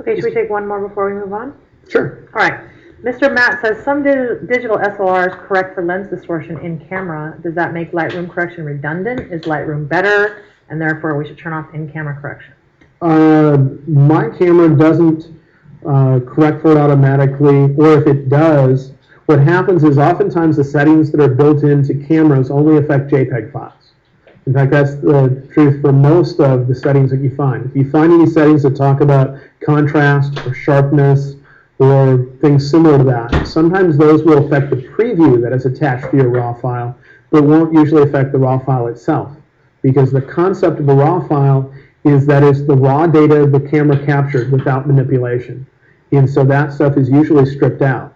Okay, should we take one more before we move on? Sure. All right. Mr. Matt says some digital SLRs correct for lens distortion in camera. Does that make Lightroom correction redundant? Is Lightroom better, and therefore we should turn off in-camera correction? My camera doesn't correct for it automatically, or if it does, what happens is oftentimes the settings that are built into cameras only affect JPEG files. In fact, that's the truth for most of the settings that you find. If you find any settings that talk about contrast or sharpness or things similar to that, sometimes those will affect the preview that is attached to your RAW file, but won't usually affect the RAW file itself. Because the concept of a RAW file is that it's the raw data the camera captured without manipulation. And so that stuff is usually stripped out.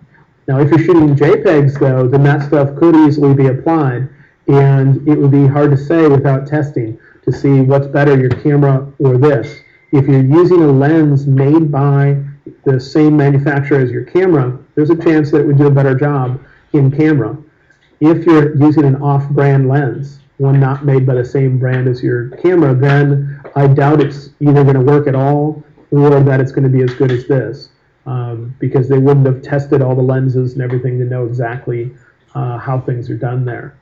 Now, if you're shooting JPEGs, though, then that stuff could easily be applied, and it would be hard to say without testing to see what's better, your camera or this. If you're using a lens made by the same manufacturer as your camera, there's a chance that it would do a better job in camera. If you're using an off-brand lens, one not made by the same brand as your camera, then I doubt it's either going to work at all or that it's going to be as good as this, because they wouldn't have tested all the lenses and everything to know exactly how things are done there.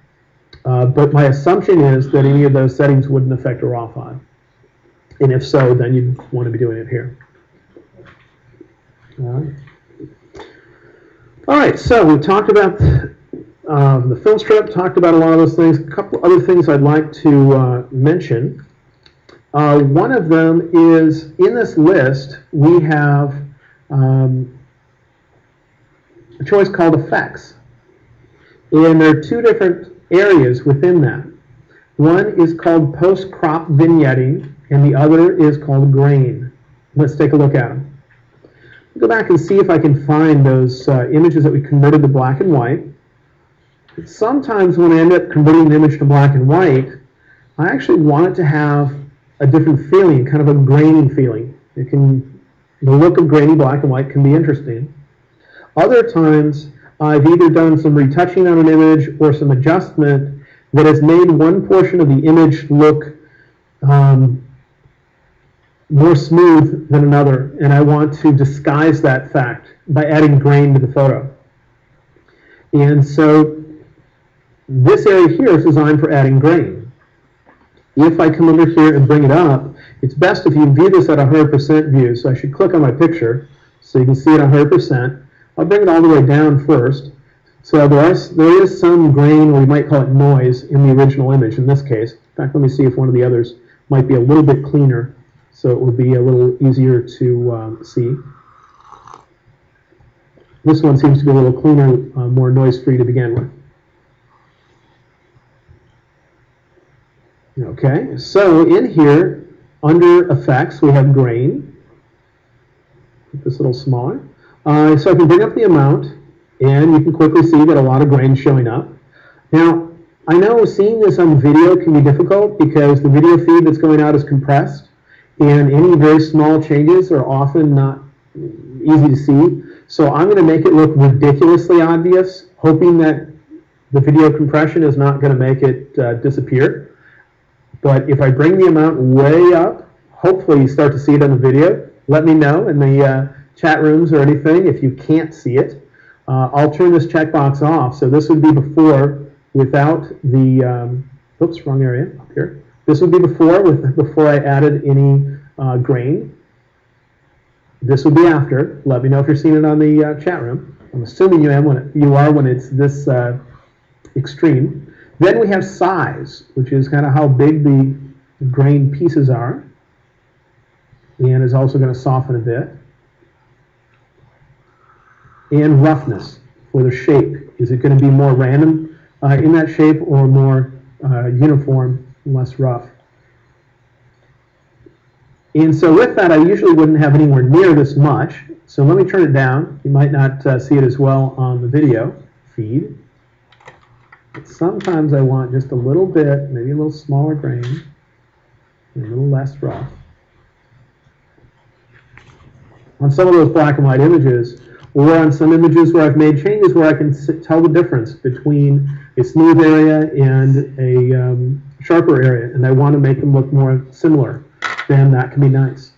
But my assumption is that any of those settings wouldn't affect a RAW file. And if so, then you'd want to be doing it here. All right, so we talked about the film strip, talked about a lot of those things. A couple other things I'd like to mention. One of them is, in this list, we have a choice called effects. And there are two different areas within that. One is called post-crop vignetting, and the other is called grain. Let's take a look at them. Go back and see if I can find those images that we converted to black and white. Sometimes when I end up converting an image to black and white, I actually want it to have a different feeling, kind of a grainy feeling. The look of grainy black and white can be interesting. Other times, I've either done some retouching on an image or some adjustment that has made one portion of the image look more smooth than another, and I want to disguise that fact by adding grain to the photo. And so this area here is designed for adding grain. If I come over here and bring it up, it's best if you view this at 100% view, so I should click on my picture so you can see it 100%. I'll bring it all the way down first. So there is some grain, or we might call it noise, in the original image in this case. In fact, let me see if one of the others might be a little bit cleaner, so it will be a little easier to see. This one seems to be a little cleaner, more noise-free to begin with. Okay, so in here, under effects, we have grain. Make this a little smaller. So I can bring up the amount, and you can quickly see that a lot of grain is showing up. Now, I know seeing this on video can be difficult because the video feed that's going out is compressed, and any very small changes are often not easy to see. So I'm going to make it look ridiculously obvious, hoping that the video compression is not going to make it disappear. But if I bring the amount way up, hopefully you start to see it on the video. Let me know in the chat rooms or anything if you can't see it. I'll turn this checkbox off. So this would be before without the, oops, wrong area, up here. This would be before I added any grain. This would be after. Let me know if you're seeing it on the chat room. I'm assuming you are when it's this extreme. Then we have size, which is kind of how big the grain pieces are, and is also going to soften a bit. And roughness, for the shape. Is it going to be more random in that shape, or more uniform and less rough? And so with that, I usually wouldn't have anywhere near this much. So let me turn it down. You might not see it as well on the video feed. But sometimes I want just a little bit, maybe a little smaller grain, and a little less rough. On some of those black and white images, or on some images where I've made changes where I can tell the difference between a smooth area and a sharper area, and I want to make them look more similar, then that can be nice.